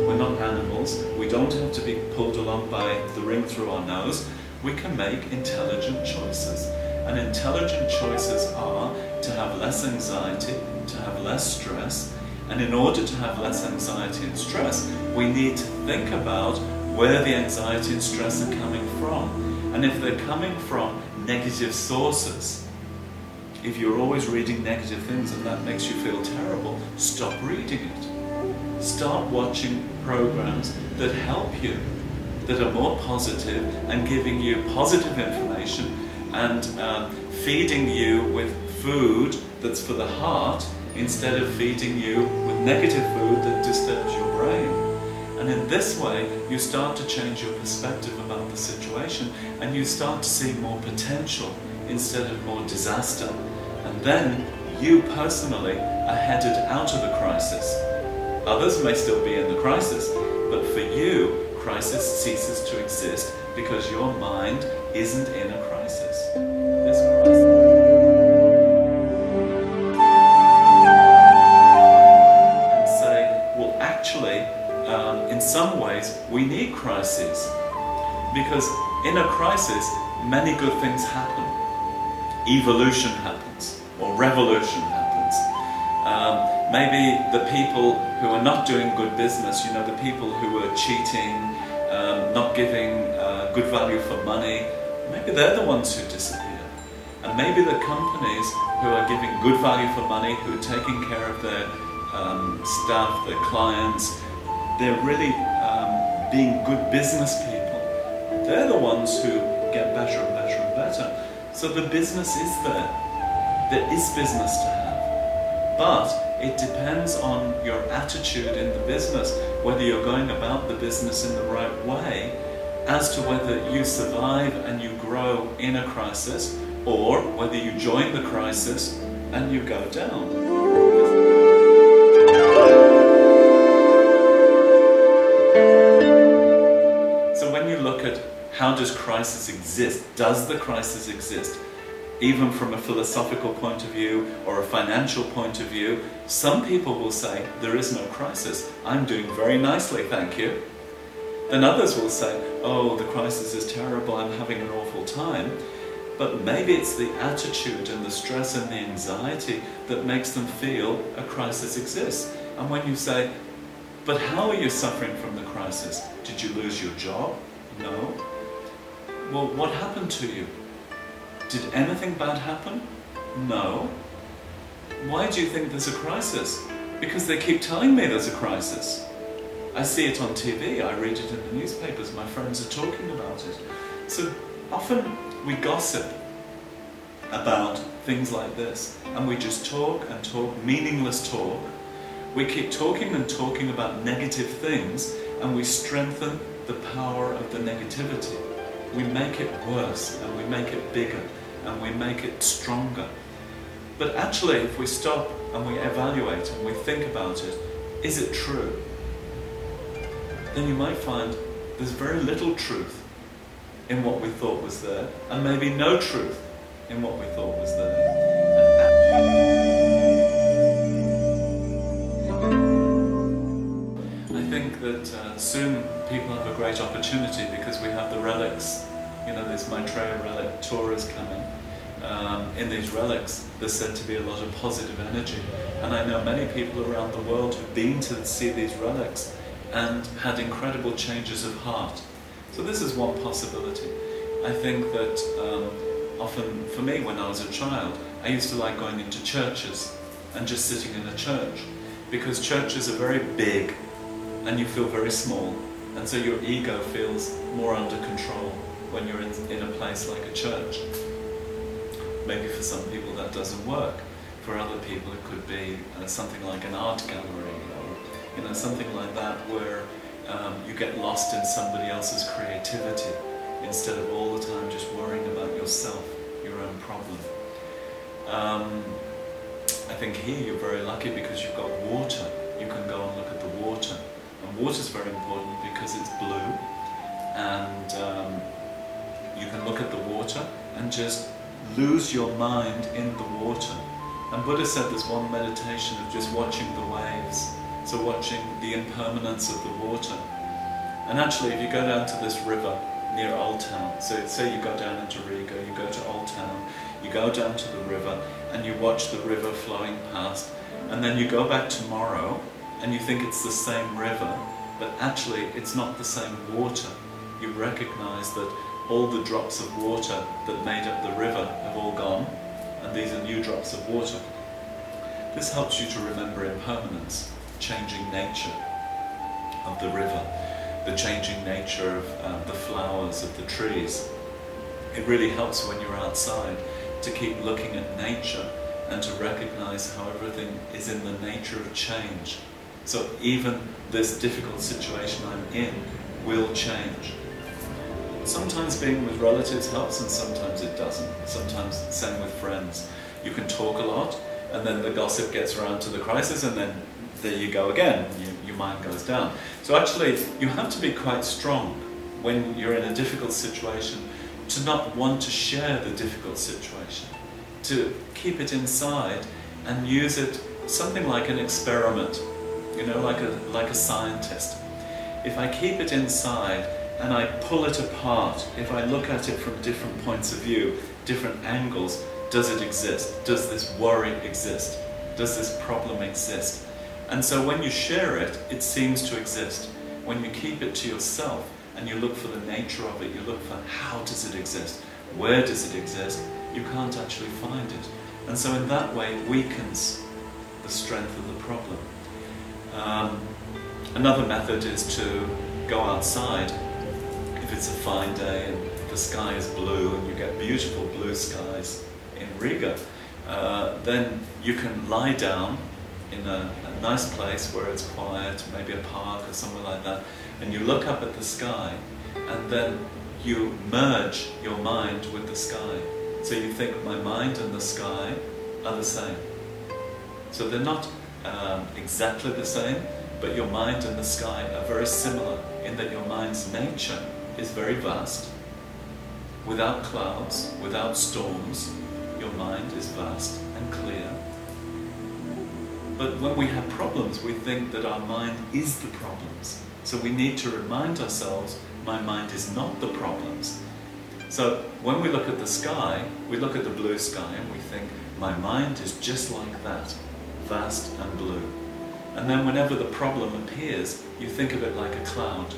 We're not animals. We don't have to be pulled along by the ring through our nose. We can make intelligent choices. And intelligent choices are to have less anxiety, to have less stress. And in order to have less anxiety and stress, we need to think about where the anxiety and stress are coming from. And if they're coming from negative sources, if you're always reading negative things and that makes you feel terrible, stop reading it. Start watching programs that help you, that are more positive and giving you positive information and feeding you with food that's for the heart instead of feeding you with negative food that disturbs your brain. And in this way, you start to change your perspective about the situation and you start to see more potential instead of more disaster. And then you personally are headed out of the crisis. Others may still be in the crisis, but for you, crisis ceases to exist because your mind isn't in a crisis. This crisis. And say, well, actually, in some ways, we need crises because in a crisis, many good things happen. Evolution happens, or revolution happens. Maybe the people who are not doing good business, you know, the people who are cheating, not giving good value for money, maybe they're the ones who disappear. And maybe the companies who are giving good value for money, who are taking care of their staff, their clients, they're really being good business people. They're the ones who get better and better and better. So the business is there. There is business to have. But it depends on your attitude in the business, whether you're going about the business in the right way, as to whether you survive and you grow in a crisis, or whether you join the crisis and you go down. So when you look at how does crisis exist, does the crisis exist? Even from a philosophical point of view or a financial point of view, some people will say, there is no crisis. I'm doing very nicely, thank you. Then others will say, oh, the crisis is terrible, I'm having an awful time. But maybe it's the attitude and the stress and the anxiety that makes them feel a crisis exists. And when you say, but how are you suffering from the crisis? Did you lose your job? No. Well, what happened to you? Did anything bad happen? No. Why do you think there's a crisis? Because they keep telling me there's a crisis. I see it on TV, I read it in the newspapers, my friends are talking about it. So often we gossip about things like this, and we just talk and talk, meaningless talk. We keep talking and talking about negative things, and we strengthen the power of the negativity. We make it worse, and we make it bigger, and we make it stronger. But actually, if we stop and we evaluate and we think about it, is it true? Then you might find there's very little truth in what we thought was there, and maybe no truth in what we thought was there. I think that soon people have a great opportunity because we have the relics. You know, this Maitreya relic tour is coming. In these relics, there's said to be a lot of positive energy. And I know many people around the world who've been to see these relics and had incredible changes of heart. So this is one possibility. I think that often, for me, when I was a child, I used to like going into churches and just sitting in a church, because churches are very big and you feel very small, and so your ego feels more under control when you're in a place like a church. Maybe for some people that doesn't work. For other people it could be something like an art gallery, or something like that, where you get lost in somebody else's creativity instead of all the time just worrying about yourself, your own problem. I think here you're very lucky because you've got water. You can go and look at the water. And water's very important because it's blue, and you can look at the water and just lose your mind in the water. And Buddha said there's one meditation of just watching the waves, so watching the impermanence of the water. And actually, if you go down to this river near Old Town, so say you go down into Riga, you go to Old Town, you go down to the river and you watch the river flowing past, and then you go back tomorrow and you think it's the same river, but actually it's not the same water. You recognize that all the drops of water that made up the river have all gone, and these are new drops of water. This helps you to remember impermanence, changing nature of the river, the changing nature of the flowers, of the trees. It really helps when you're outside to keep looking at nature and to recognize how everything is in the nature of change. So even this difficult situation I'm in will change. Sometimes being with relatives helps and sometimes it doesn't. Sometimes, same with friends. You can talk a lot and then the gossip gets around to the crisis and then there you go again, your mind goes down. So actually you have to be quite strong when you're in a difficult situation to not want to share the difficult situation, to keep it inside and use it something like an experiment, you know, like a scientist. If I keep it inside and I pull it apart, if I look at it from different points of view, different angles, does it exist? Does this worry exist? Does this problem exist? And so when you share it, it seems to exist. When you keep it to yourself and you look for the nature of it, you look for how does it exist? Where does it exist? You can't actually find it. And so in that way it weakens the strength of the problem. Another method is to go outside. If it's a fine day and the sky is blue and you get beautiful blue skies in Riga, then you can lie down in a nice place where it's quiet, maybe a park or somewhere like that, and you look up at the sky and then you merge your mind with the sky. So you think my mind and the sky are the same. So they're not exactly the same, but your mind and the sky are very similar in that your mind's nature is very vast. Without clouds, without storms, your mind is vast and clear. But when we have problems, we think that our mind is the problems. So we need to remind ourselves, my mind is not the problems. So when we look at the sky, we look at the blue sky and we think, my mind is just like that, vast and blue. And then whenever the problem appears, you think of it like a cloud.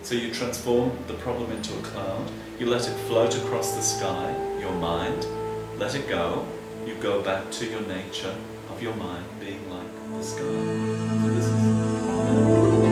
So you transform the problem into a cloud, you let it float across the sky, your mind, let it go, you go back to your nature of your mind being like the sky. So this is